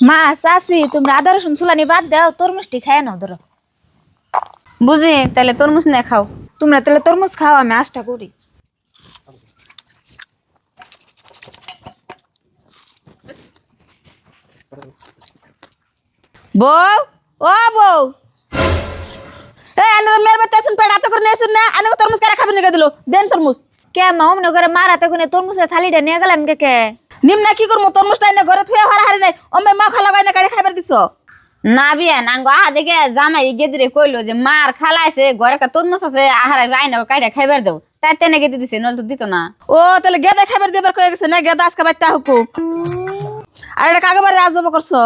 মা চাচি তোমরা আদা রসুন চুলানি বাদ দাও তরমুজটি খায় নাও ধরো। বুঝি তাহলে তরমুজ না খাও। তোমরা তাহলে তরমুজ খাও আমি আশটা করি। বউ ও বউ মেয়ের বাচ্চা আছেন পেট হাতে করে নিয়েছেন না আনে তরমুজ কারা খাবেন রেখে দিল দেন তরমুজ কে মা অমনে করে মার হাতে কোনে তরমুজের থালিটা নিয়ে গেলেন কে? নিম্না কি করবো তরমুজটা এনে ঘরে থুয়ে হারা হারি নাই অম্মে মা খালা বাইনা কাড়ে খাইবার দিছ না বিয়ান আঙ্গ আহা দেখে জামাই গেদিরে কইলো যে মার খালাইছে ঘরে একটা তরমুজ আছে আহার রাইনা কাইটা খাইবার দেও তাই তেনে গেদি দিছে নল তো দিত না। ও তাহলে গেদা খাইবার দিবার কয়ে গেছে না গেদা আজকে বাইতে হুকু আর এটা কাকে বাড়ি আজব করছো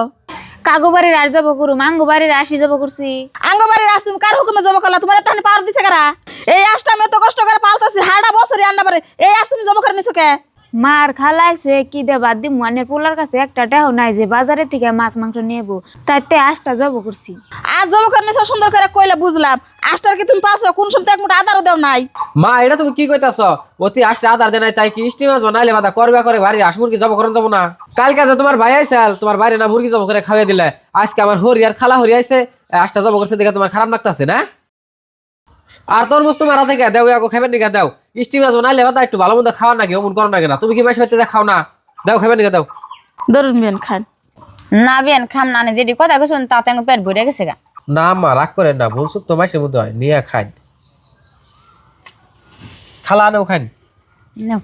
কাগো বাড়ির আর যাবো করুম আঙ্গো বাড়ির আসি যাবো করছি। আঙ্গবাড়ির আস তুমি কার হুকুমে জব করলা তোমার তাহলে পাওয়ার দিছে কারা এই আসটা আমি এত কষ্ট করে পালতাছি হাড়া বছরই আন্না পারে এই আস তুমি জব করে নিছো কে মার খালাইছে কি দে বাদ দি মানের পোলার কাছে একটা টাকাও নাই যে বাজারে থেকে মাছ মাংস নেবো তাইতে আশটা যাবো করছি। আজ জব করে নিছো সুন্দর করে কইলে বুঝলাম আসটার কি তুমি পারছো কোন সময় এক মুঠা আদারও দেও নাই মা এটা তুমি কি কইতাছ অতি আসলে আদার দে নাই তাই কি স্টিম মাছ বানাইলে মাথা করবা করে বাড়ি হাঁস মুরগি জব করন যাব না কালকে যে তোমার ভাই আইসাল তোমার বাইরে না মুরগি জব করে খাওয়াই দিলে আজকে আমার হরি আর খালা হরি আইছে আসটা জব করছে দেখে তোমার খারাপ লাগতাছে না। আর তরমুজ তোমার হাতে কে দেও ইয়াকো খাবেন নিকা দাও স্টিম মাছ বানাইলে মাথা একটু ভালো মন্দ খাওয়া নাকি অমন করো না কেনা তুমি কি মাছ পাইতে যা খাও না দাও খাবেন নিকা দাও দরুন মেন খান না বিয়ান খাম না যেটি কথা কইছুন তাতে আঙ্গ পেট ভরে গেছে গা। না মা রাগ করেন না ভুল সুখ তো মাসের মধ্যে হয় নিয়ে খাই খালা আনেও খান নাও